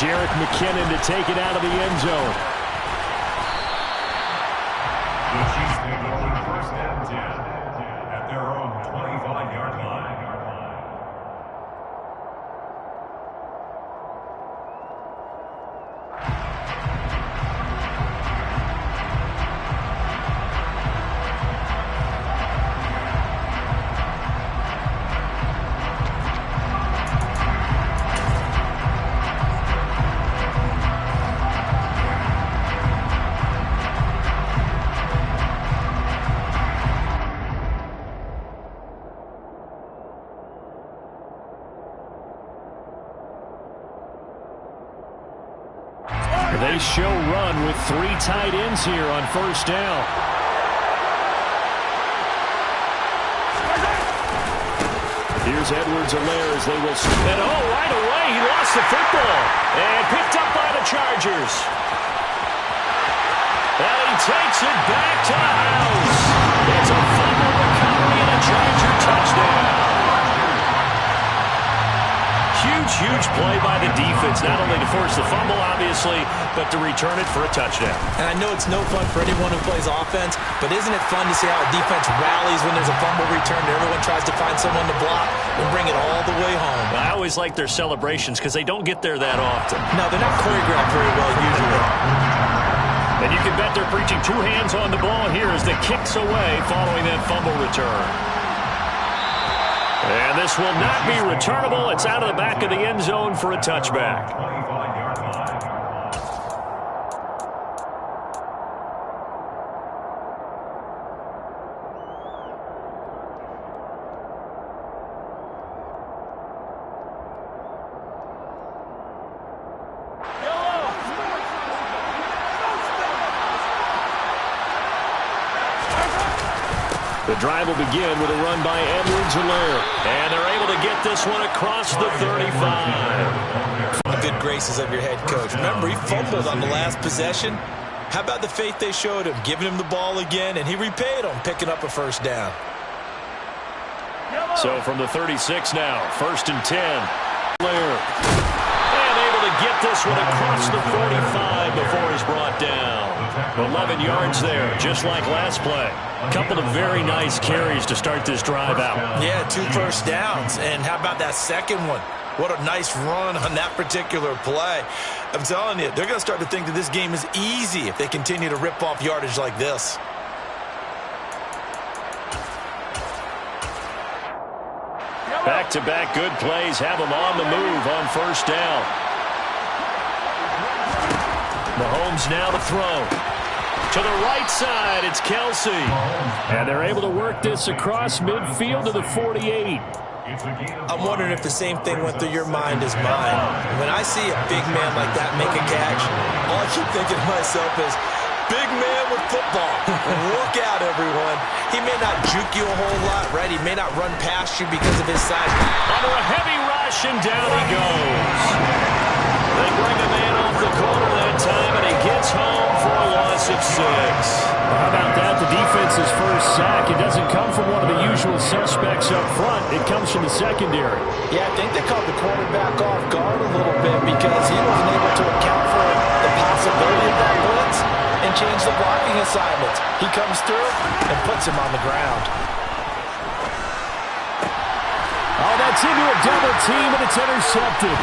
Jerick McKinnon to take it out of the end zone. The Chiefs pick up on first and 10 at their own 25-yard line. They show run with 3 tight ends here on first down. Here's Edwards-Helaire as they will spin. Oh, right away, he lost the football. And picked up by the Chargers. And he takes it back to the house. It's a fumble recovery and a Charger touchdown. Huge play by the defense, not only to force the fumble, obviously, but to return it for a touchdown. And I know it's no fun for anyone who plays offense, but isn't it fun to see how a defense rallies when there's a fumble return and everyone tries to find someone to block and bring it all the way home? I always like their celebrations because they don't get there that often. No, they're not choreographed very well usually. And you can bet they're preaching 2 hands on the ball here as the kick's away following that fumble return. And this will not be returnable. It's out of the back of the end zone for a touchback. 25-yard line. The drive will begin with a run by Edwards-Helaire. And they're able to get this one across the 35. The good graces of your head coach. Remember, he fumbled on the last possession. How about the faith they showed him, giving him the ball again, and he repaid them, picking up a first down. So from the 36 now, 1st and 10. And able to get this one across the 45 before he's brought down. 11 yards there, just like last play. A couple of very nice carries to start this drive out. Yeah, 2 first downs. And how about that second one? What a nice run on that particular play. I'm telling you, they're going to start to think that this game is easy if they continue to rip off yardage like this. Back-to-back good plays have them on the move on first down. Mahomes now to throw. To the right side, it's Kelsey. And they're able to work this across midfield to the 48. I'm wondering if the same thing went through your mind as mine. When I see a big man like that make a catch, all I keep thinking to myself is, big man with football. Look out, everyone. He may not juke you a whole lot, right? He may not run past you because of his size. Under a heavy rush, and down he goes. They bring a man off the corner that time, and he gets home for a loss of 6. How about that? The defense's first sack. It doesn't come from one of the usual suspects up front. It comes from the secondary. Yeah, I think they caught the quarterback off guard a little bit because he wasn't able to account for the possibility of that blitz and change the blocking assignments. He comes through and puts him on the ground. Oh, that's into a double team, and it's intercepted.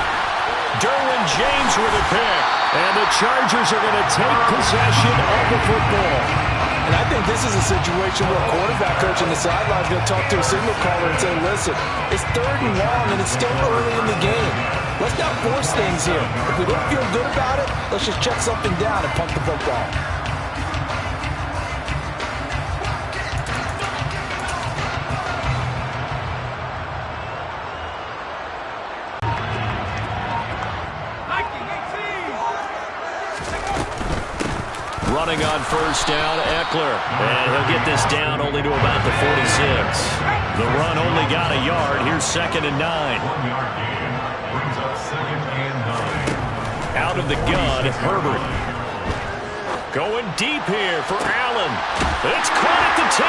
Derwin James with a pick. And the Chargers are going to take possession of the football. And I think this is a situation where a quarterback coach on the sideline is going to talk to a signal caller and say, listen, it's 3rd and long, and it's still early in the game. Let's not force things here. If we don't feel good about it, let's just check something down and punt the football. Running on first down, Eckler. And he'll get this down only to about the 46. The run only got a yard. Here's 2nd and 9. 1-yard gain brings up 2nd and 9. Out of the gun, Herbert. Going deep here for Allen. It's caught at the 10.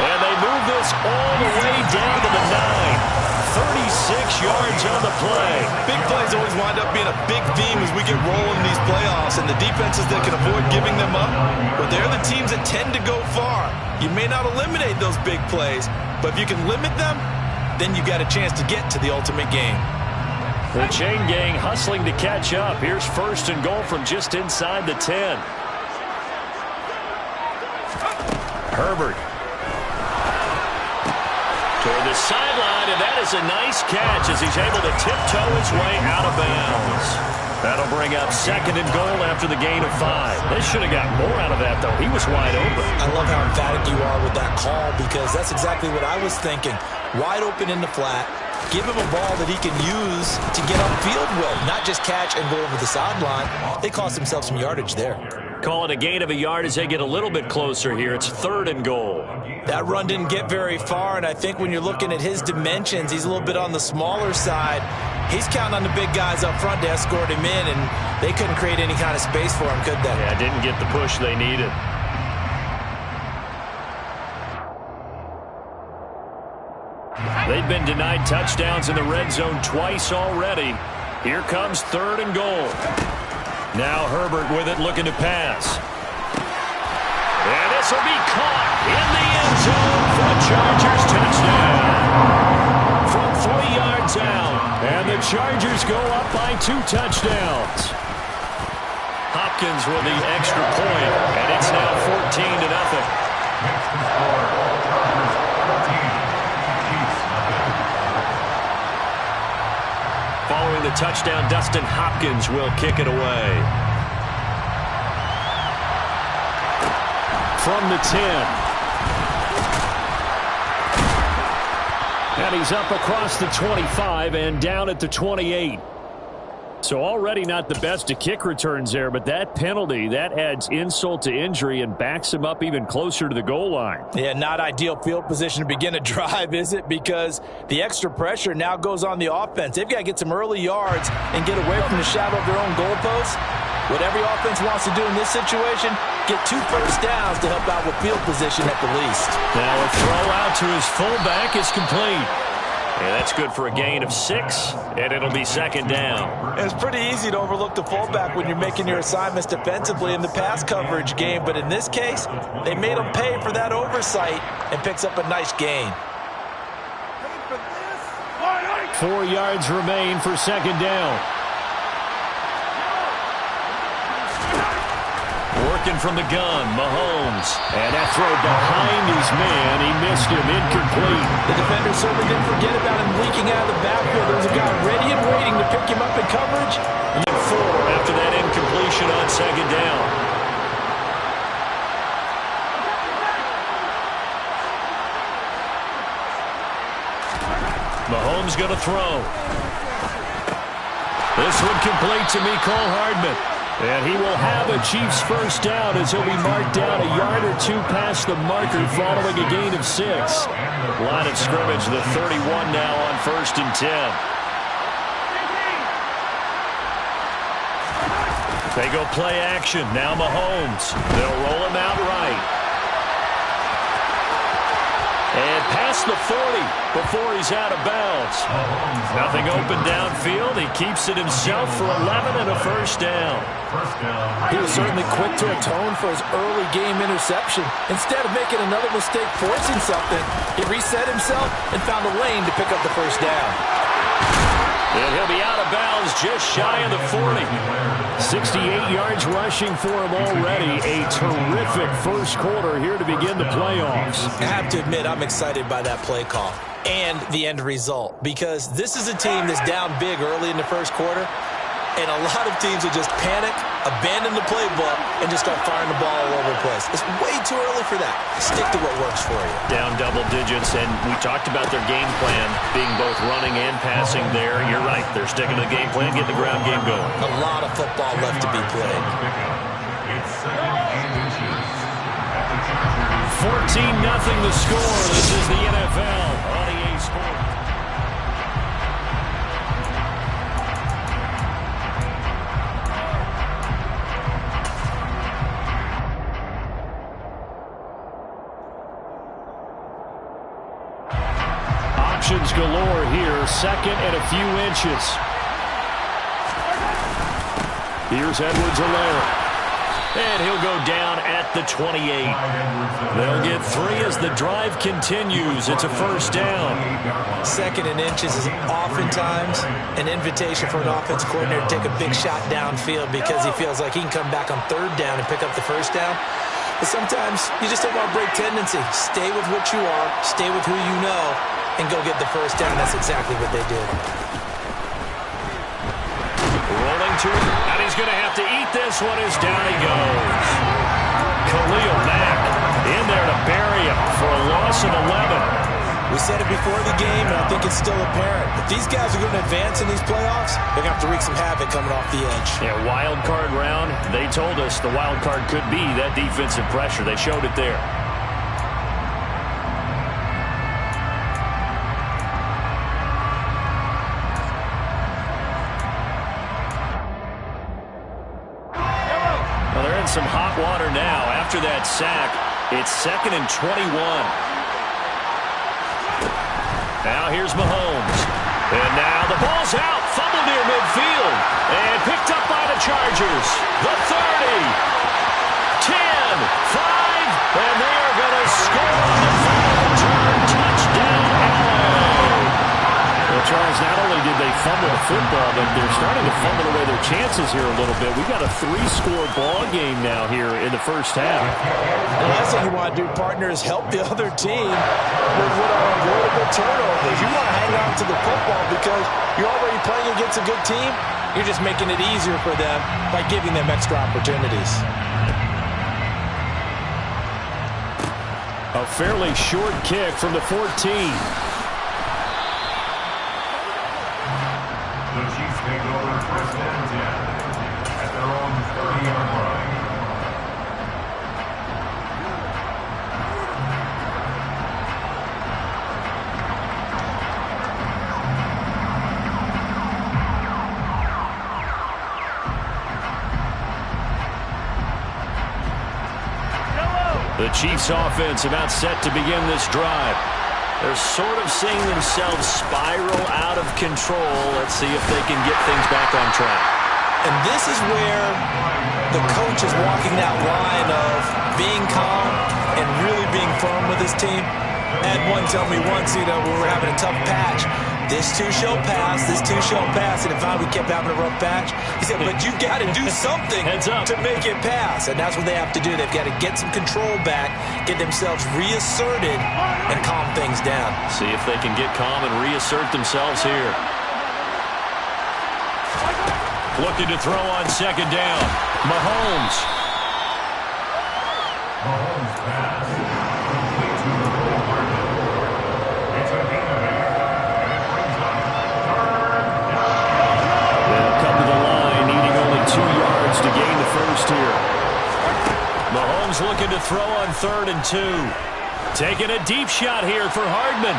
And they move this all the way down to the 9. 36 yards on the play. Big plays always wind up being a big theme as we get rolling in these playoffs, and the defenses that can avoid giving them up, but they're the teams that tend to go far. You may not eliminate those big plays, but if you can limit them, then you got a chance to get to the ultimate game. The chain gang hustling to catch up. Here's 1st and goal from just inside the 10. Herbert. Toward the sideline, and that is a nice catch as he's able to tiptoe his way out of bounds. That'll bring up 2nd and goal after the gain of 5. They should have got more out of that, though. He was wide open. I love how emphatic you are with that call because that's exactly what I was thinking. Wide open in the flat. Give him a ball that he can use to get upfield with, not just catch and go over the sideline. They cost themselves some yardage there. Call it a gain of a yard as they get a little bit closer here. It's 3rd and goal. That run didn't get very far, and I think when you're looking at his dimensions, he's a little bit on the smaller side. He's counting on the big guys up front to escort him in, and they couldn't create any kind of space for him, could they? Yeah, didn't get the push they needed. They've been denied touchdowns in the red zone twice already. Here comes 3rd and goal. Now Herbert with it, looking to pass. And this will be caught in the end zone for a Chargers touchdown. From 3 yards out, and the Chargers go up by 2 touchdowns. Hopkins with the extra point, and it's now 14-0. Following the touchdown, Dustin Hopkins will kick it away. From the 10. And he's up across the 25 and down at the 28. So already not the best of kick returns there, but that penalty, that adds insult to injury and backs him up even closer to the goal line. Yeah, not ideal field position to begin a drive, is it? Because the extra pressure now goes on the offense. They've got to get some early yards and get away from the shadow of their own goalposts. What every offense wants to do in this situation, get 2 first downs to help out with field position at the least. Now a throw out to his fullback is complete. Yeah, that's good for a gain of 6, and it'll be 2nd down. It's pretty easy to overlook the fullback when you're making your assignments defensively in the pass coverage game, but in this case, they made him pay for that oversight and picks up a nice gain. 4 yards remain for 2nd down. Working from the gun, Mahomes. And that throw behind his man, he missed him, incomplete. The defender certainly didn't forget about him leaking out of the backfield. There was a guy ready and waiting to pick him up in coverage. And 4 after that incompletion on 2nd down. Mahomes going to throw. This one complete to Mecole Hardman. And he will have a Chiefs first down as he'll be marked down a yard or 2 past the marker following a gain of 6. Line of scrimmage, the 31 now on 1st and 10. They go play action. Now Mahomes. They'll roll him out right. And past the 40 before he's out of bounds. Nothing open downfield. He keeps it himself for 11 and a first down. He was certainly quick to atone for his early game interception. Instead of making another mistake forcing something, he reset himself and found a lane to pick up the first down. And he'll be out of bounds just shy of the 40. 68 yards rushing for him already. A terrific first quarter here to begin the playoffs. I have to admit, I'm excited by that play call and the end result, because this is a team that's down big early in the first quarter, and a lot of teams will just panic, abandon the playbook, and just start firing the ball all over the place. It's way too early for that. Stick to what works for you. Down double digits, and we talked about their game plan being both running and passing there. You're right. They're sticking to the game plan, get the ground game going. A lot of football left to be played. 14-0 the score. This is the NFL on EA Sports. Options galore here They're second and a few inches. Here's Edwards-Helaire. And he'll go down at the 28. They'll get 3 as the drive continues. It's a first down. Second and inches is oftentimes an invitation for an offense coordinator to take a big shot downfield because he feels like he can come back on third down and pick up the first down. But sometimes you just don't want to break tendency. Stay with what you are, stay with who you know, and go get the first down. That's exactly what they did. Rolling to him, and he's going to have to eat this one as down he goes. Khalil Mack in there to bury him for a loss of 11. We said it before the game, and I think it's still apparent. If these guys are going to advance in these playoffs, they're going to have to wreak some havoc coming off the edge. Yeah, wild card round. They told us the wild card could be that defensive pressure. They showed it there. Some hot water now after that sack. It's 2nd and 21. Now here's Mahomes. And now the ball's out. Fumble near midfield. And picked up by the Chargers. The 30. 10. 5. And they are going to score on the final return. Touchdown, LA. Well, Charles, not only did they fumble the football, but they're starting to fumble away their chances here a little bit. We've got a 3-score ball game now here in the first half. The last thing you want to do, partner, is help the other team with what are avoidable turnovers. You want to hang on to the football because you're already playing against a good team. You're just making it easier for them by giving them extra opportunities. A fairly short kick from the 14. The Chiefs take over first and 10 at their own 30-yard line. The Chiefs offense about set to begin this drive. They're sort of seeing themselves spiral out of control. Let's see if they can get things back on track. And this is where the coach is walking that line of being calm and really being firm with his team. Had one tell me once, when we were having a tough patch, this too shall pass, this too shall pass. And if we kept having a rough patch, he said, but you got to do something to make it pass. And that's what they have to do. They've got to get some control back, get themselves reasserted, and calm things down. See if they can get calm and reassert themselves here. Looking to throw on second down. Mahomes. Mahomes pass. Complete to Harden. It's a gain of 8. And it brings up third down. They'll come to the line, needing only 2 yards to gain the first here. Mahomes looking to throw on 3rd and 2. Taking a deep shot here for Hardman.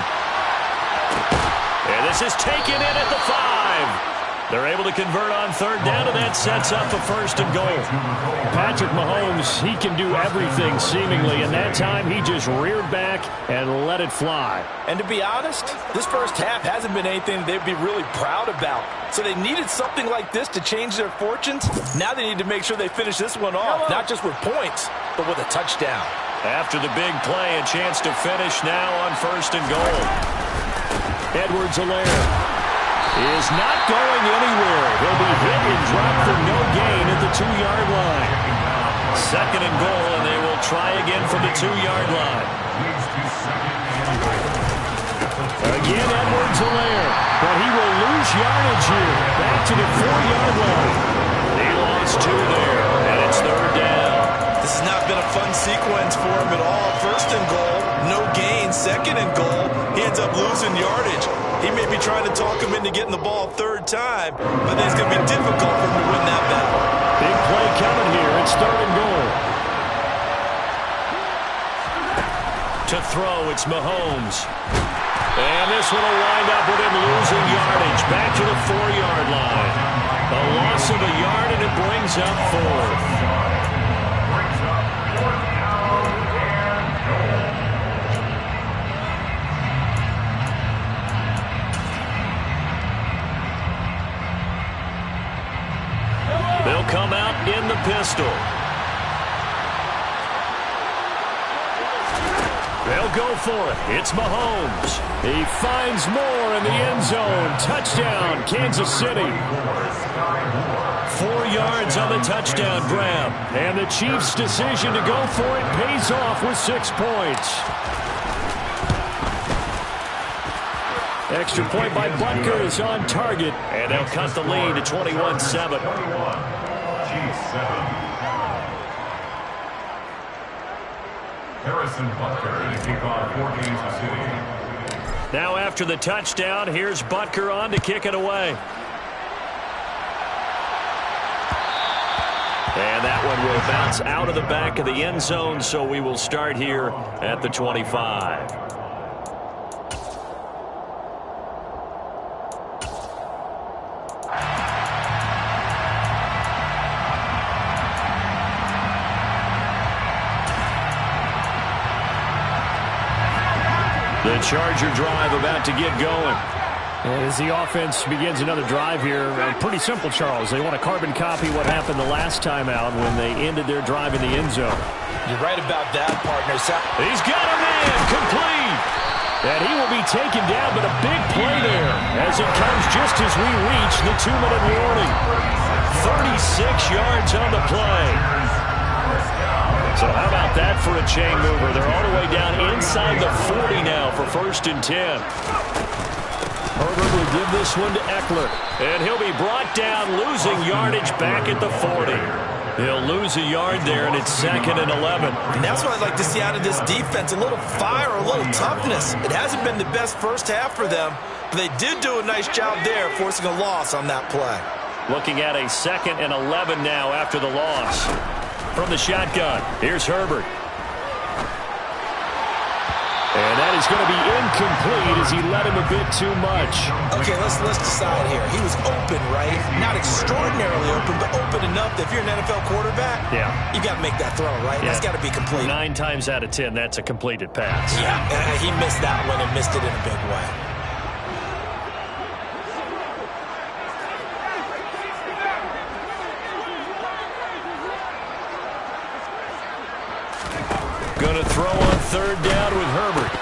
And this is taken in at the 5. They're able to convert on 3rd down, and that sets up a 1st and goal. Patrick Mahomes, he can do everything seemingly, and that time he just reared back and let it fly. And to be honest, this first half hasn't been anything they'd be really proud about. So they needed something like this to change their fortunes. Now they need to make sure they finish this one off, not just with points, but with a touchdown. After the big play, a chance to finish now on 1st and goal. Edwards-Helaire is not going anywhere. He'll be hit and dropped for no gain at the 2-yard line. 2nd and goal, and they will try again from the 2-yard line. Again, Edwards-Helaire, but he will lose yardage here. Back to the 4-yard line. He lost 2 there, and it's 3rd down. This has not been a fun sequence for him at all. 1st and goal, no gain. 2nd and goal, he ends up losing yardage. He may be trying to talk him into getting the ball 3rd time, but it's going to be difficult for him to win that battle. Big play coming here. It's 3rd and goal. To throw, it's Mahomes. And this one will wind up with him losing yardage. Back to the 4-yard line. A loss of a yard, and it brings up 4th. They'll come out in the pistol. They'll go for it. It's Mahomes. He finds more in the end zone. Touchdown, Kansas City. 4 yards on the touchdown grab. And the Chiefs' decision to go for it pays off with 6 points. Extra point by Butker is on target. And they'll cut the lead to 21-7. Chiefs 7. Harrison Butker to kick off for Kansas City. Now after the touchdown, here's Butker on to kick it away. And that one will bounce out of the back of the end zone, so we will start here at the 25. The Charger drive about to get going. As the offense begins another drive here, pretty simple, Charles. They want to carbon copy what happened the last time out when they ended their drive in the end zone. You're right about that, partner. He's got a man complete. And he will be taken down, but a big play there as it comes just as we reach the 2-minute warning. 36 yards on the play. So how about that for a chain mover? They're all the way down inside the 40 now for 1st and 10. Herbert will give this one to Eckler. And he'll be brought down, losing yardage back at the 40. He'll lose a yard there, and it's 2nd and 11. And that's what I'd like to see out of this defense, a little fire, a little toughness. It hasn't been the best first half for them, but they did do a nice job there, forcing a loss on that play. Looking at a 2nd and 11 now after the loss. From the shotgun, here's Herbert. And that is going to be incomplete as he let him a bit too much. Okay, let's decide here. He was open, right? Not extraordinarily open, but open enough that if you're an NFL quarterback, you got to make that throw, right? Yeah. That's got to be complete. 9 times out of 10, that's a completed pass. Yeah, he missed that one and missed it in a big way. Going to throw on 3rd down with Herbert.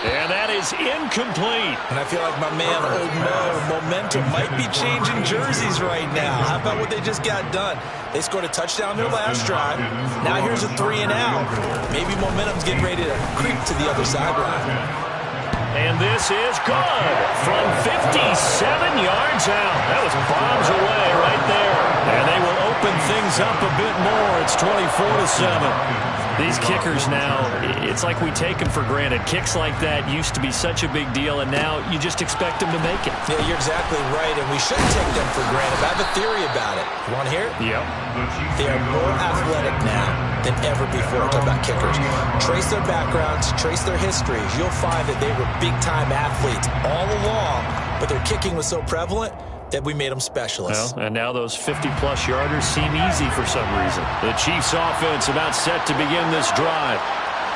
And that is incomplete. And I feel like my man, Old Mo, momentum might be changing jerseys right now. How about what they just got done? They scored a touchdown their last drive. Now here's a 3 and out. Maybe momentum's getting ready to creep to the other sideline. And this is good from 57 yards out. That was bombs away right there. And they will open things up a bit more. It's 24-7. These kickers now, it's like we take them for granted. Kicks like that used to be such a big deal, and now you just expect them to make it. Yeah, you're exactly right, and we shouldn't take them for granted. I have a theory about it. You want to hear it? Yep. They are more athletic now than ever before. Talk about kickers. Trace their backgrounds, trace their histories. You'll find that they were big-time athletes all along, but their kicking was so prevalent that we made them specialists. Well, and now those 50-plus yarders seem easy for some reason. The Chiefs offense about set to begin this drive.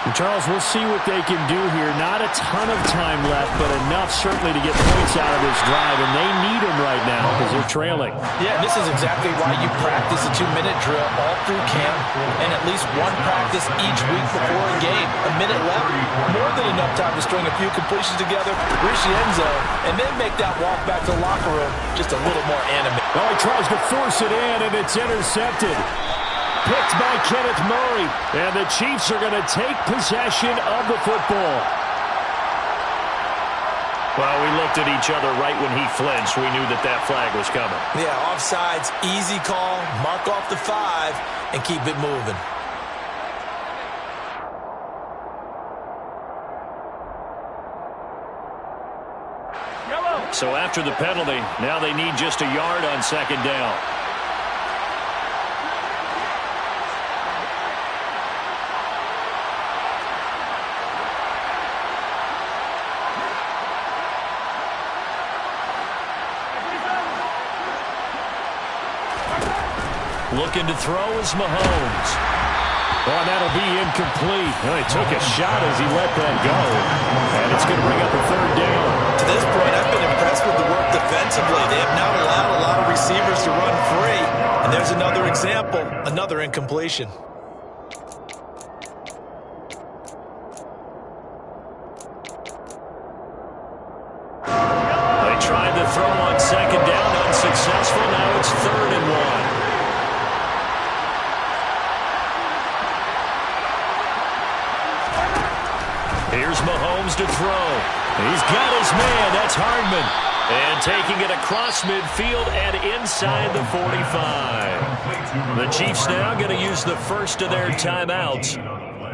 And Charles, we'll see what they can do here. Not a ton of time left, but enough certainly to get points out of this drive, and they need them right now because they're trailing. Yeah, this is exactly why you practice a 2-minute drill all through camp and at least one practice each week before a game. A minute left, more than enough time to string a few completions together, reach the end zone, and then make that walk back to the locker room just a little more animated. Oh, he tries to force it in, and it's intercepted. Picked by Kenneth Murray. And the Chiefs are going to take possession of the football. Well, we looked at each other right when he flinched. We knew that that flag was coming. Yeah, offsides, easy call, mark off the 5, and keep it moving. So after the penalty, now they need just a yard on 2nd down. Looking to throw is Mahomes. Oh, and that'll be incomplete. Well, he took a shot as he let that go. And it's going to bring up a 3rd down. To this point, I've been impressed with the work defensively. They have not allowed a lot of receivers to run free. And And there's another example, another incompletion. They tried to throw on second down, unsuccessful. Now it's 3rd and 1. Here's Mahomes to throw. He's got his man. That's Hardman. And taking it across midfield and inside the 45. The Chiefs now going to use the first of their timeouts,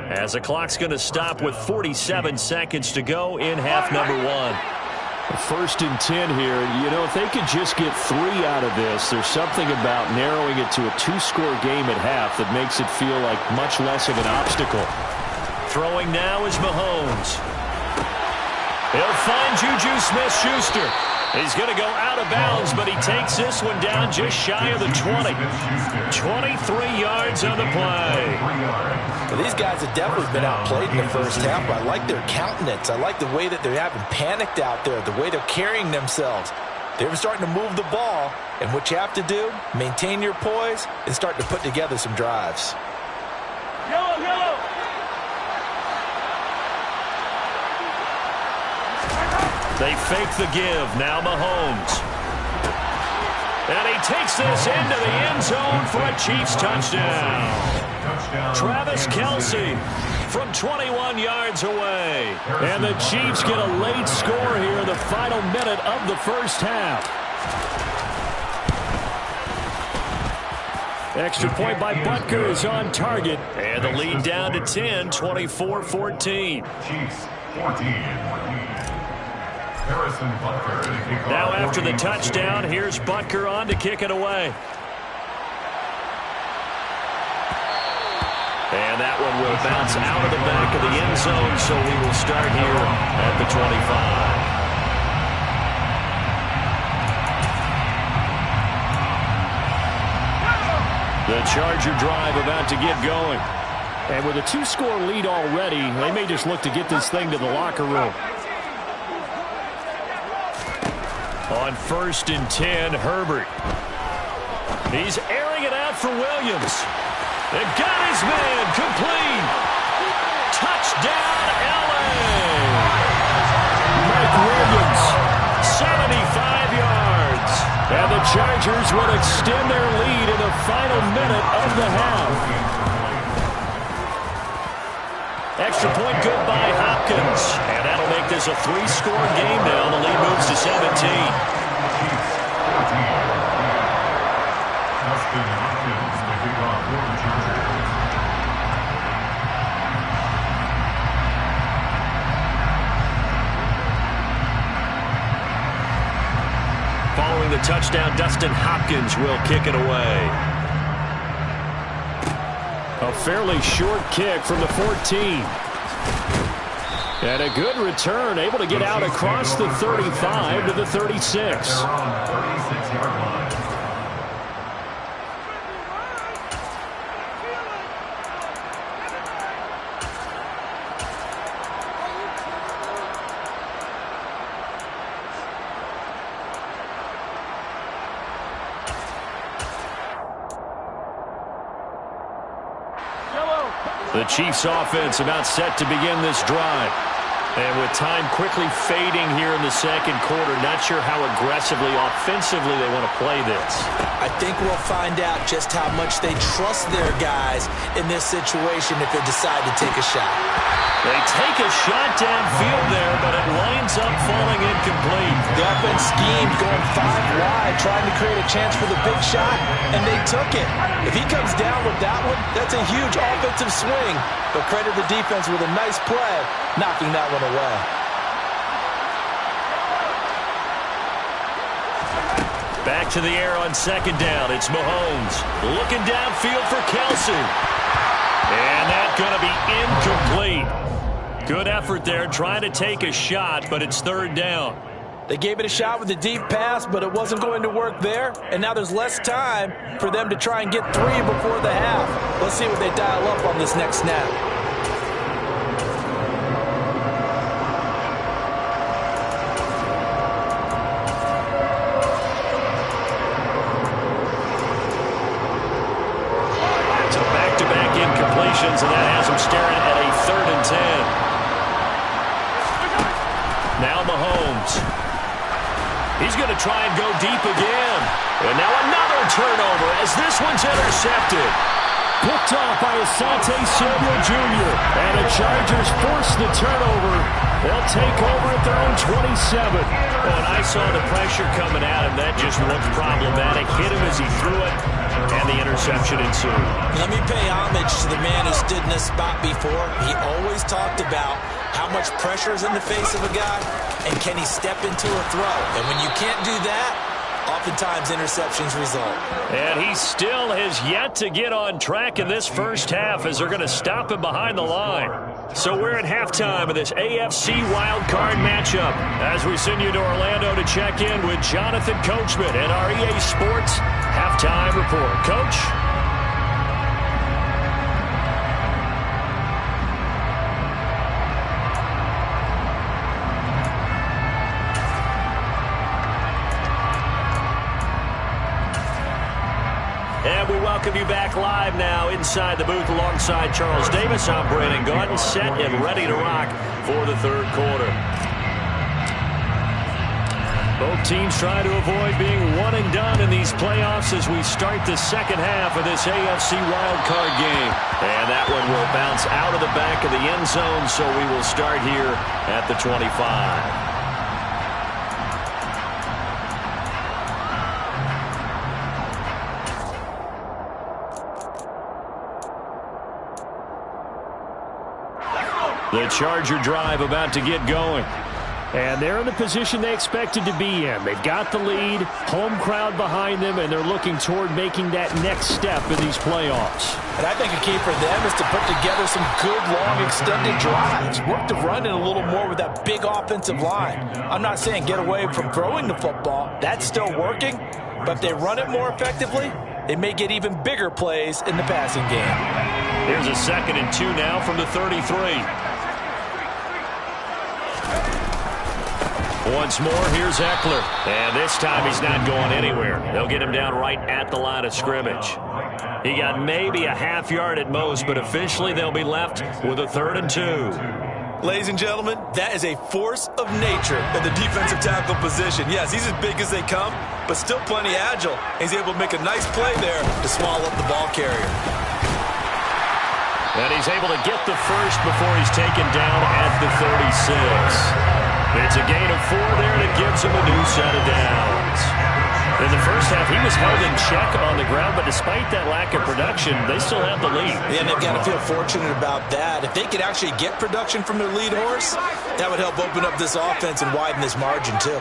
as the clock's going to stop with 47 seconds to go in half number 1. 1st and 10 here. You know, if they could just get 3 out of this, there's something about narrowing it to a 2-score game at half that makes it feel like much less of an obstacle. Throwing now is Mahomes. He'll find Juju Smith-Schuster. He's going to go out of bounds, but he takes this one down just shy of the 20. 23 yards on the play. Well, these guys have definitely been outplayed in the first half, but I like their countenance. I like the way that they're having panicked out there, the way they're carrying themselves. They're starting to move the ball, and what you have to do, maintain your poise and start to put together some drives. Yellow. They fake the give. Now Mahomes. And he takes this into the end zone for a Chiefs touchdown. Travis Kelce from 21 yards away. And the Chiefs get a late score here in the final minute of the first half. Extra point by Butker is on target. And the lead down to 10, 24-14. Chiefs 14. Now after the touchdown, here's Butker on to kick it away. And that one will bounce out of the back of the end zone, so we will start here at the 25. The Charger drive about to get going. And with a 2-score lead already, they may just look to get this thing to the locker room. On 1st and 10, Herbert. He's airing it out for Williams. They've got his man complete. Touchdown, L.A. Mike Williams. 75 yards. And the Chargers will extend their lead in the final minute of the half. Extra point good by Hopkins. And that'll make this a 3-score game now. The lead moves to 17. Following the touchdown, Dustin Hopkins will kick it away. A fairly short kick from the 14. And a good return, able to get out across the 35 to the 36. The Chiefs offense about set to begin this drive. And with time quickly fading here in the second quarter, not sure how aggressively, offensively they want to play this. I think we'll find out just how much they trust their guys in this situation if they decide to take a shot. They take a shot downfield there, but it winds up falling incomplete. The offense schemed going 5 wide, trying to create a chance for the big shot, and they took it. If he comes down with that one, that's a huge offensive swing. But credit the defense with a nice play, knocking that one away. Back to the air on second down. It's Mahomes looking downfield for Kelce. And that's going to be incomplete. Good effort there trying to take a shot, but it's third down. They gave it a shot with a deep pass, but it wasn't going to work there. And now there's less time for them to try and get 3 before the half. Let's see what they dial up on this next snap. completions, and that has him staring at a 3rd and 10. Now Mahomes. He's going to try and go deep again. And now another turnover as this one's intercepted. Picked off by Asante Samuel Jr. And the Chargers force the turnover. They'll take over at their own 27. Well, and I saw the pressure coming at him. That just looked problematic. Hit him as he threw it, and the interception ensued. Let me pay homage to the man who stood in this spot before. He always talked about how much pressure is in the face of a guy, and can he step into a throw. And when you can't do that, oftentimes interceptions result. And he still has yet to get on track in this first half as they're going to stop him behind the line. So we're at halftime of this AFC wildcard matchup as we send you to Orlando to check in with Jonathan Coachman and our EA Sports Halftime Report. Coach? And we welcome you back live now inside the booth alongside Charles Davis. I'm Brandon Gaudin, set and ready to rock for the 3rd quarter. Both teams try to avoid being one and done in these playoffs as we start the second half of this AFC wildcard game. And that one will bounce out of the back of the end zone, so we will start here at the 25. The Charger drive about to get going. And they're in the position they expected to be in. They've got the lead, home crowd behind them, and they're looking toward making that next step in these playoffs. And I think a key for them is to put together some good, long, extended drives. Work the run in a little more with that big offensive line. I'm not saying get away from throwing the football. That's still working. But if they run it more effectively, they may get even bigger plays in the passing game. Here's a 2nd and 2 now from the 33. Once more, here's Eckler. And this time he's not going anywhere. They'll get him down right at the line of scrimmage. He got maybe a half yard at most, but officially they'll be left with a 3rd and 2. Ladies and gentlemen, that is a force of nature in the defensive tackle position. Yes, he's as big as they come, but still plenty agile. He's able to make a nice play there to swallow up the ball carrier. And he's able to get the first before he's taken down at the 36. It's a gain of 4 there that gives him a new set of downs. In the first half, he was held in check on the ground, but despite that lack of production, they still have the lead. Yeah, and they've got to feel fortunate about that. If they could actually get production from their lead horse, that would help open up this offense and widen this margin, too.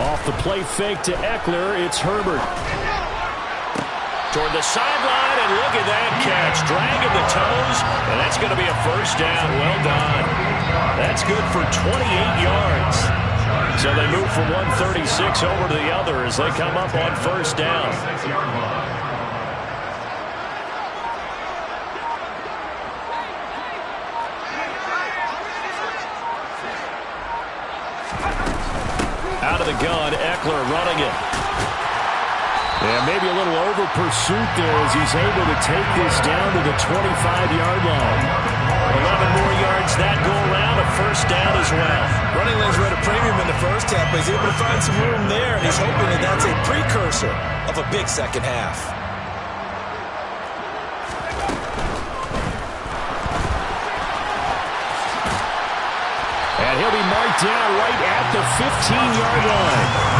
Off the play fake to Eckler, it's Herbert. Toward the sideline, and look at that catch. Dragging the toes, and that's going to be a first down. Well done. That's good for 28 yards. So they move from 136 over to the other as they come up on first down. Out of the gun, Eckler running it. Yeah, maybe a little over pursuit there as he's able to take this down to the 25-yard line. 11 more yards that go around, a first down as well. Running lanes were at a premium in the first half, but he's able to find some room there, and he's hoping that that's a precursor of a big second half. And he'll be marked down right at the 15-yard line.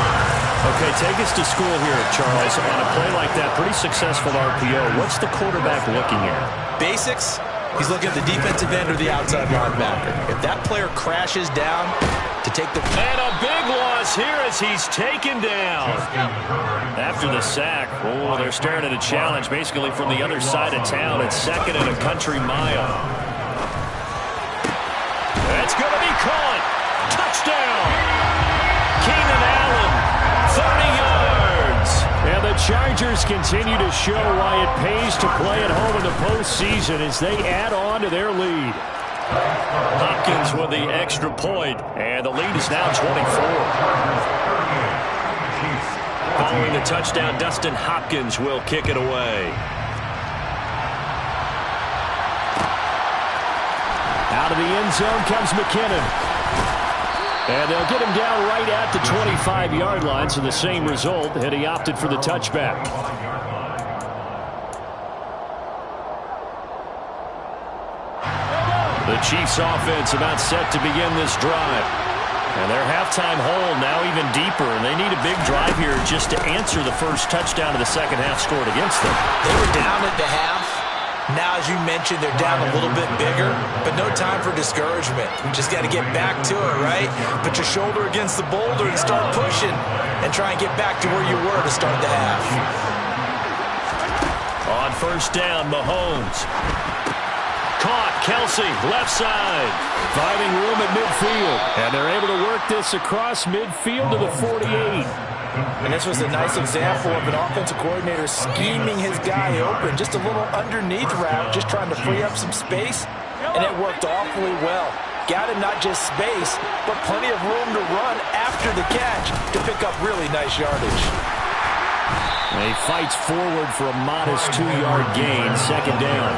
Okay, take us to school here, Charles. On a play like that, pretty successful RPO. What's the quarterback looking at? Basics. He's looking at the defensive end or the outside linebacker. If that player crashes down to take the... And a big loss here as he's taken down. After the sack, oh, they're staring at a challenge basically from the other side of town. It's 2nd and a country mile. That's going to be caught. Touchdown. Keenan Allen. 30 yards. And the Chargers continue to show why it pays to play at home in the postseason as they add on to their lead. Hop Hopkins with the extra point, and the lead is now 24. Following the touchdown, Dustin Hopkins will kick it away. Out of the end zone comes McKinnon. And they'll get him down right at the 25-yard line, so the same result, and he opted for the touchback. The Chiefs offense about set to begin this drive. And their halftime hole now even deeper, and they need a big drive here just to answer the first touchdown of the second half scored against them. They were down at the half. Now, as you mentioned, they're down a little bit bigger, but no time for discouragement. You just got to get back to it, right? Put your shoulder against the boulder and start pushing and try and get back to where you were to start the half. On first down, Mahomes. Caught, Kelsey, left side. Finding room at midfield. And they're able to work this across midfield to the 48. And this was a nice example of an offensive coordinator scheming his guy open. Just a little underneath route, just trying to free up some space. And it worked awfully well. Got him not just space, but plenty of room to run after the catch to pick up really nice yardage. And he fights forward for a modest 2-yard gain, second down.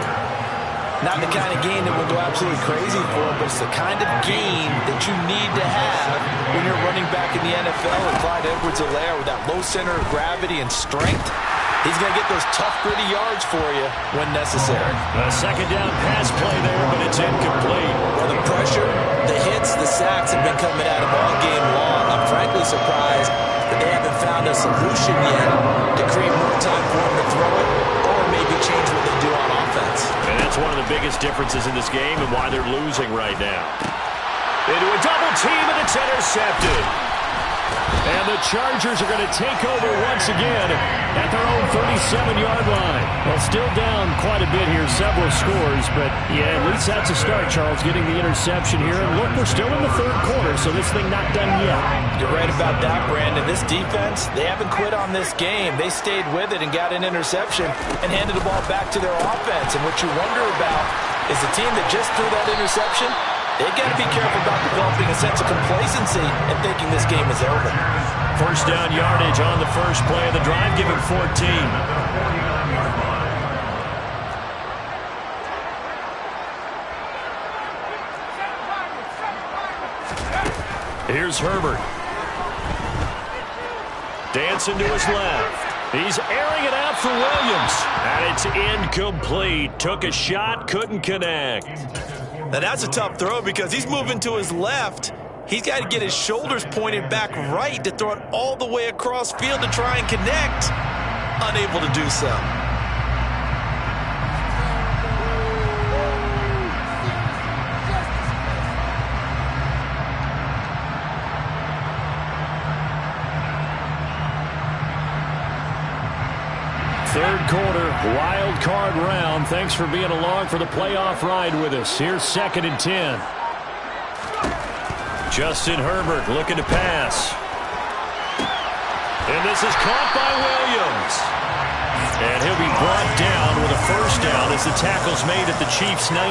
Not the kind of gain that will go absolutely crazy for him, but it's the kind of gain that you need to have when you're running back in the NFL. And Clyde Edwards-Helaire with that low center of gravity and strength, he's going to get those tough, gritty yards for you when necessary. A second down pass play there, but it's incomplete. Well, the pressure, the hits, the sacks have been coming at him all game long. I'm frankly surprised that they haven't found a solution yet to create more time for him to throw it or maybe change what they do on offense. And that's one of the biggest differences in this game and why they're losing right now. Into a double team, and it's intercepted. And the Chargers are going to take over once again at their own 37-yard line. Well, still down quite a bit here, several scores, but yeah, at least that's a start, Charles, getting the interception here. And look, we're still in the third quarter, so this thing not done yet. You're right about that, Brandon. This defense, they haven't quit on this game. They stayed with it and got an interception and handed the ball back to their offense. And what you wonder about is the team that just threw that interception, they've got to be careful about developing a sense of complacency and thinking this game is over. First down yardage on the first play of the drive, give him 14. Here's Herbert. Dancing to his left. He's airing it out for Williams. And it's incomplete. Took a shot, couldn't connect. Now that's a tough throw because he's moving to his left. He's got to get his shoulders pointed back right to throw it all the way across field to try and connect. Unable to do so. Third quarter, wild card round. Thanks for being along for the playoff ride with us. Here's 2nd and 10. Justin Herbert looking to pass. And this is caught by Williams. And he'll be brought down with a first down as the tackle's made at the Chiefs' 19.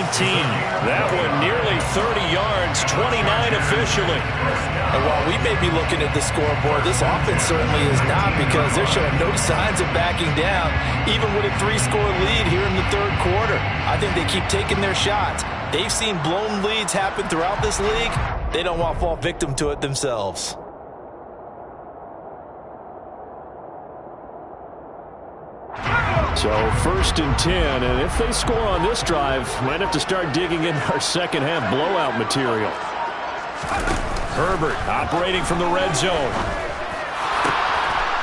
That one nearly 30 yards, 29 officially. And while we may be looking at the scoreboard, this offense certainly is not, because they're showing no signs of backing down, even with a 3-score lead here in the third quarter. I think they keep taking their shots. They've seen blown leads happen throughout this league. They don't want to fall victim to it themselves. So 1st and 10, and if they score on this drive, might have to start digging in our second half blowout material. Herbert operating from the red zone.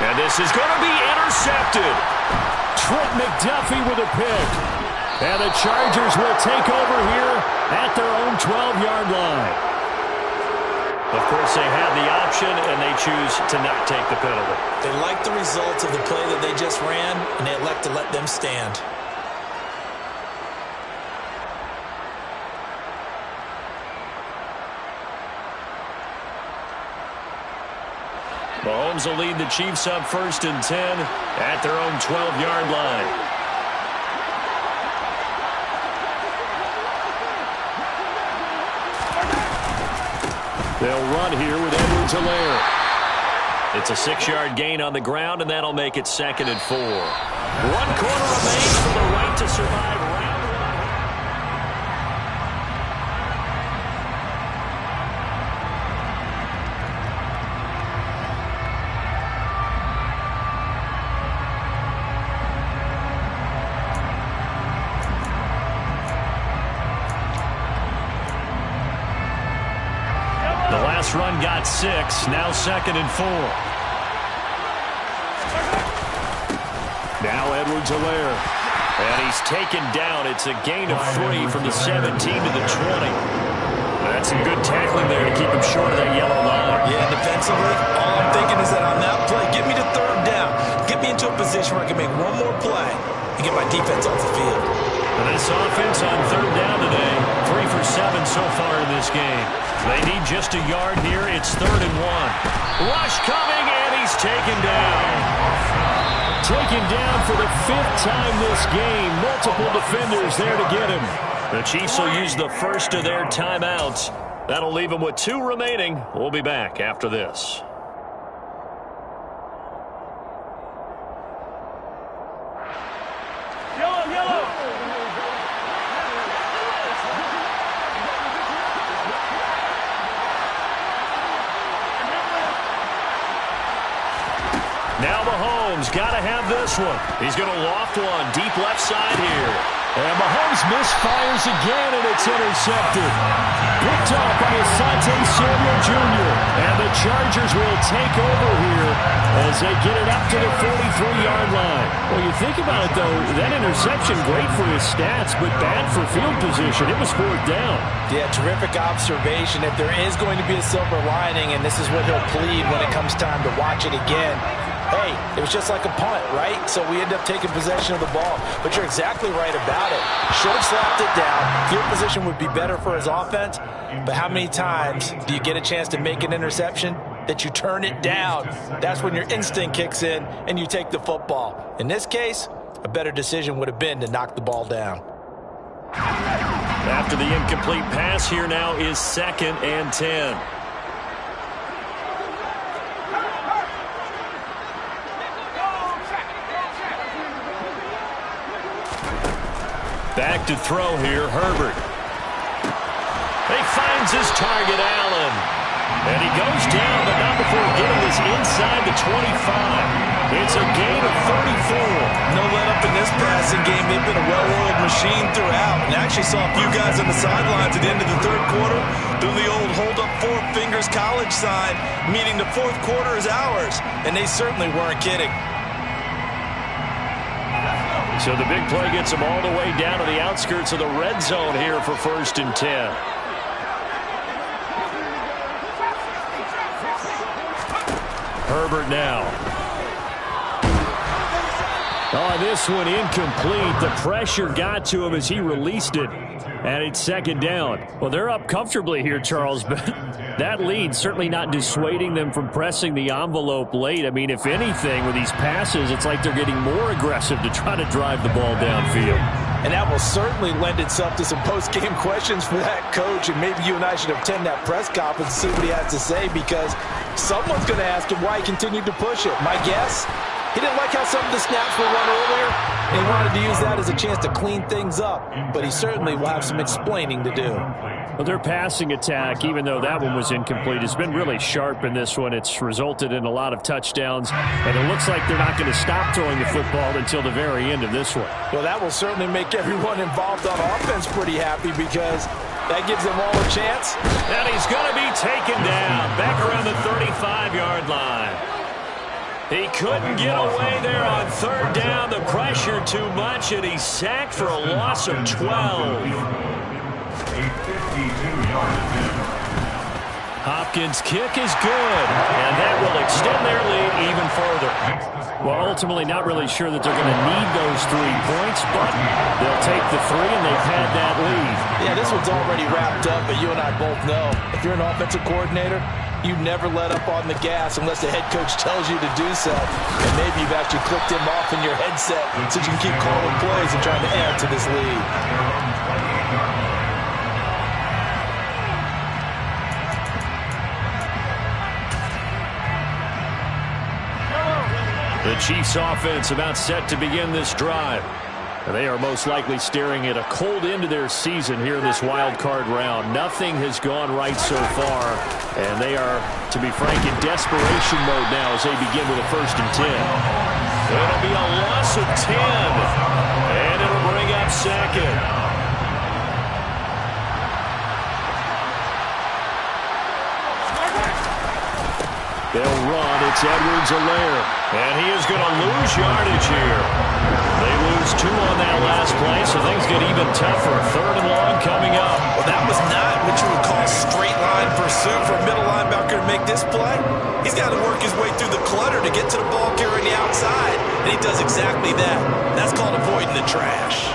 And this is going to be intercepted. Trent McDuffie with a pick. And the Chargers will take over here at their own 12-yard line. Of course, they have the option, and they choose to not take the penalty. They like the results of the play that they just ran, and they elect to let them stand. Mahomes will lead the Chiefs up 1st and 10 at their own 12-yard line. They'll run here with Edwards-Helaire. It's a 6-yard gain on the ground, and that'll make it 2nd and 4. 1 quarter remains for the right to survive round 1. The last run got 6, now 2nd and 4. Now Edwards-Helaire. And he's taken down. It's a gain of 3 from the 17 to the 20. That's some good tackling there to keep him short of that yellow line. Yeah, defensively, all I'm thinking is that on that play, get me to 3rd down. Get me into a position where I can make one more play and get my defense off the field. And this offense on 3rd down today, 3 for 7 so far in this game. They need just a yard here. It's 3rd and 1. Rush coming, and he's taken down. Taken down for the 5th time this game. Multiple defenders there to get him. The Chiefs will use the first of their timeouts. That'll leave them with 2 remaining. We'll be back after this. Now Mahomes got to have this one. He's going to loft one deep left side here. And Mahomes misfires again, and it's intercepted. Picked off by Asante Samuel Jr. And the Chargers will take over here as they get it up to the 43-yard line. Well, you think about it, though, that interception, great for his stats, but bad for field position. It was 4th down. Yeah, terrific observation. If there is going to be a silver lining, and this is what he'll plead when it comes time to watch it again, hey, it was just like a punt, right? So we end up taking possession of the ball. But you're exactly right about it. Should have slapped it down. Field position would be better for his offense. But how many times do you get a chance to make an interception that you turn it down? That's when your instinct kicks in and you take the football. In this case, a better decision would have been to knock the ball down. After the incomplete pass, here now is 2nd and 10. Back to throw here, Herbert. He finds his target, Allen. And he goes down, but not before getting this inside the 25. It's a gain of 34. No let up in this passing game. They've been a well-oiled machine throughout. And actually saw a few guys on the sidelines at the end of the 3rd quarter doing the old hold up 4 fingers college sign, meaning the 4th quarter is ours. And they certainly weren't kidding. So the big play gets them all the way down to the outskirts of the red zone here for 1st and 10. Herbert now. Oh, this one incomplete. The pressure got to him as he released it. And it's 2nd down. Well, they're up comfortably here, Charles, but that lead certainly not dissuading them from pressing the envelope late. I mean, if anything, with these passes, it's like they're getting more aggressive to try to drive the ball downfield. And that will certainly lend itself to some post-game questions for that coach. And maybe you and I should attend that press conference and see what he has to say, because someone's going to ask him why he continued to push it. My guess, he didn't like how some of the snaps were run earlier, and he wanted to use that as a chance to clean things up. But he certainly will have some explaining to do. Well, their passing attack, even though that one was incomplete, has been really sharp in this one. It's resulted in a lot of touchdowns, and it looks like they're not going to stop throwing the football until the very end of this one. Well, that will certainly make everyone involved on offense pretty happy, because that gives them all a chance. And he's going to be taken down back around the 35-yard line. He couldn't get away there on 3rd down. The pressure too much, and he's sacked for a loss of 12. Hopkins' kick is good, and that will extend their lead even further. Well, ultimately not really sure that they're going to need those 3 points, but they'll take the 3, and they've had that lead. Yeah, this one's already wrapped up, but you and I both know if you're an offensive coordinator, you never let up on the gas unless the head coach tells you to do so. And maybe you've actually clicked him off in your headset so you can keep calling plays and trying to add to this lead. The Chiefs offense about set to begin this drive. And they are most likely staring at a cold end to their season here in this wild card round. Nothing has gone right so far, and they are, to be frank, in desperation mode now as they begin with a 1st and 10. It'll be a loss of 10, and it'll bring up 2nd. They'll run. It's Edwards-Helaire. And he is going to lose yardage here. They lose 2 on that last play, so things get even tougher. 3rd and long coming up. Well, that was not what you would call straight line pursuit for a middle linebacker to make this play. He's got to work his way through the clutter to get to the ball carrier on the outside, and he does exactly that. That's called avoiding the trash.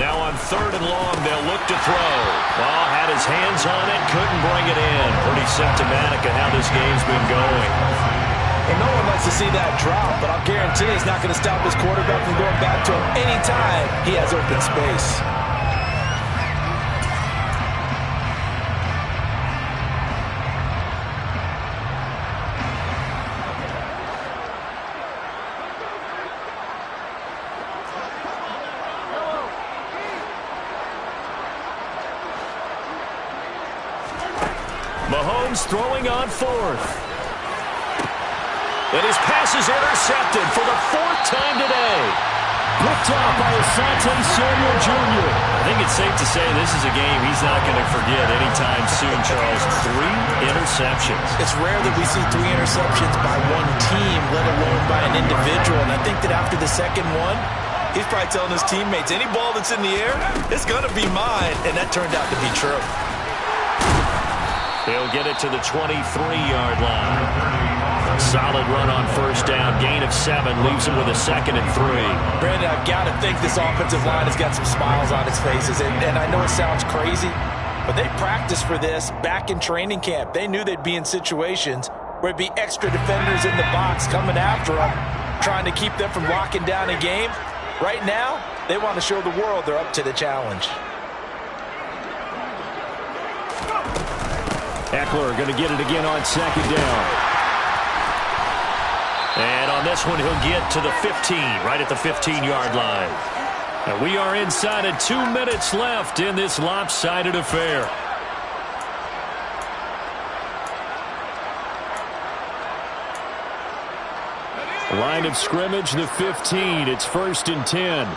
Now on 3rd and long, they'll look to throw. Well, had his hands on it, couldn't bring it in. Pretty symptomatic of how this game's been going. Well, no one likes to see that drop, but I'll guarantee he's not going to stop his quarterback from going back to him anytime he has open space. Mahomes throwing on 4th. And his pass is intercepted for the 4th time today. Picked up by Asante Samuel Jr. I think it's safe to say this is a game he's not going to forget anytime soon, Charles. 3 interceptions. It's rare that we see 3 interceptions by one team, let alone by an individual. And I think that after the second one, he's probably telling his teammates, any ball that's in the air, it's going to be mine. And that turned out to be true. He'll get it to the 23-yard line. A solid run on 1st down. Gain of 7 leaves him with a 2nd and 3. Brandon, I've got to think this offensive line has got some smiles on its faces. And I know it sounds crazy, but they practiced for this back in training camp. They knew they'd be in situations where it'd be extra defenders in the box coming after them, trying to keep them from locking down a game. Right now, they want to show the world they're up to the challenge. Eckler going to get it again on 2nd down. And on this one, he'll get to the 15, right at the 15-yard line. And we are inside of 2 minutes left in this lopsided affair. Line of scrimmage, the 15. It's 1st and 10.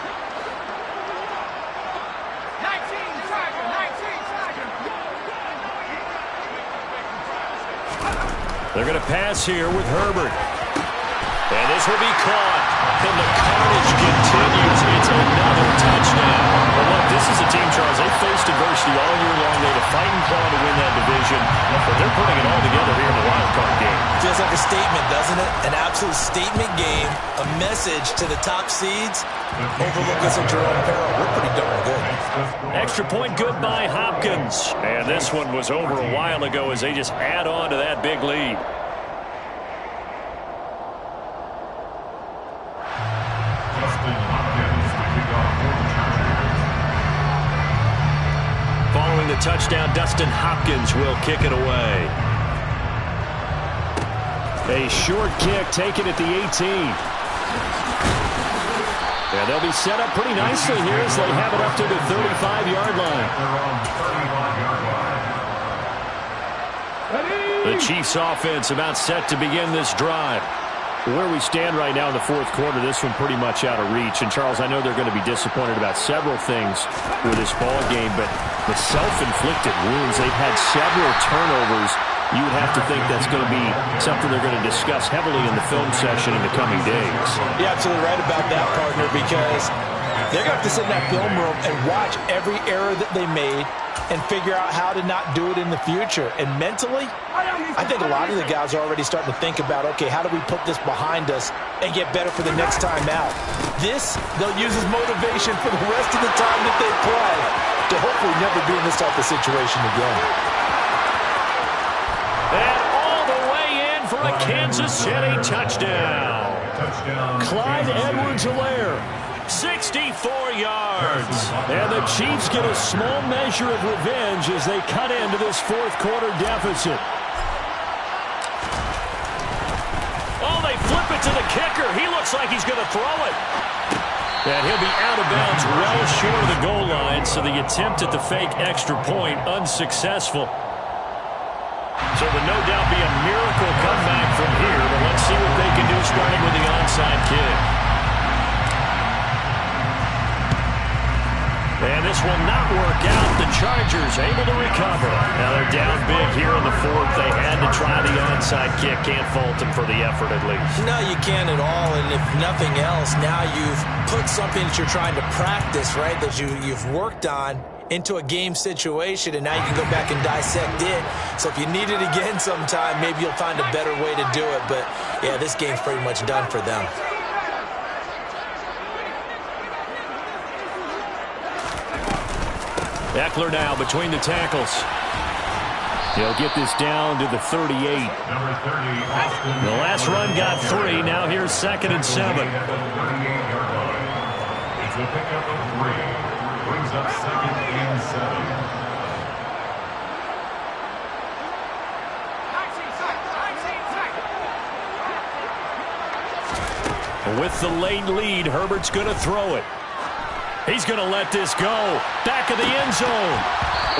They're going to pass here with Herbert. And this will be caught. And the carnage continues. It's another touchdown. Well, look, this is a team, Charles. They faced adversity all year long. They had a fight and claw to win that division. But they're putting it all together here in the wild card game. Feels like a statement, doesn't it? An absolute statement game. A message to the top seeds. Overlook us at your own peril. We're pretty darn good. Extra point good by Hopkins. And this one was over a while ago as they just add on to that big lead. Following the touchdown, Dustin Hopkins will kick it away. A short kick taken at the 18. Yeah, they'll be set up pretty nicely here as they have it up to the 35-yard line. The Chiefs offense about set to begin this drive. Where we stand right now in the 4th quarter, this one pretty much out of reach. And, Charles, I know they're going to be disappointed about several things with this ball game, but the self-inflicted wounds, they've had several turnovers. You would have to think that's going to be something they're going to discuss heavily in the film session in the coming days. You're absolutely right about that, partner, because they're going to have to sit in that film room and watch every error that they made and figure out how to not do it in the future. And mentally, I think a lot of the guys are already starting to think about, okay, how do we put this behind us and get better for the next time out? This, they'll use as motivation for the rest of the time that they play to hopefully never be in this type of situation again. And all the way in for a Kansas City touchdown. Touchdown. Clyde Edwards-Helaire. 64 yards. And the Chiefs get a small measure of revenge as they cut into this fourth quarter deficit. Oh, they flip it to the kicker. He looks like he's going to throw it. And he'll be out of bounds well short of the goal line, so the attempt at the fake extra point unsuccessful. So there no doubt be a miracle comeback from here, but let's see what they can do starting with the onside kick. And this will not work out. The Chargers able to recover. Now they're down big here in the fourth. They had to try the onside kick. Can't fault them for the effort at least. No, you can't at all. And if nothing else, now you've put something that you're trying to practice, right, that you've worked on into a game situation, and now you can go back and dissect it. So if you need it again sometime, maybe you'll find a better way to do it. But, yeah, this game's pretty much done for them. Eckler now between the tackles. He'll get this down to the 38. Number 30, Austin. The last run got 3. Now here's 2nd and 7. At the 38-yard line. It's a pickup of 3. Brings up 2nd and 7. With the late lead, Herbert's going to throw it. He's going to let this go. Back of the end zone.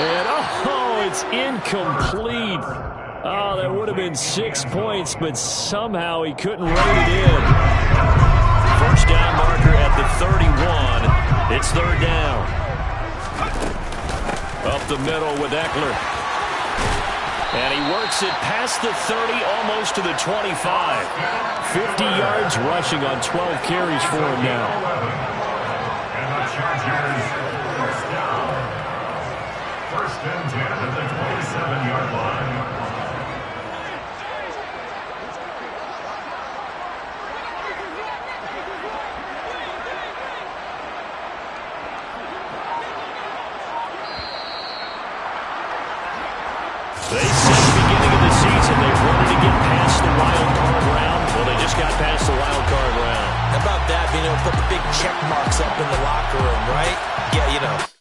And, oh, it's incomplete. Oh, that would have been 6 points, but somehow he couldn't rein it in. First down marker at the 31. It's 3rd down. Up the middle with Eckler. And he works it past the 30, almost to the 25. 50 yards rushing on 12 carries for him now. Chargers, first down. 1st and 10 at the 27-yard line. They said at the beginning of the season they wanted to get past the wild card round. Well, they just got past the wild card round. How about that, being able to put the big check marks up in the locker room, right? Yeah, you know.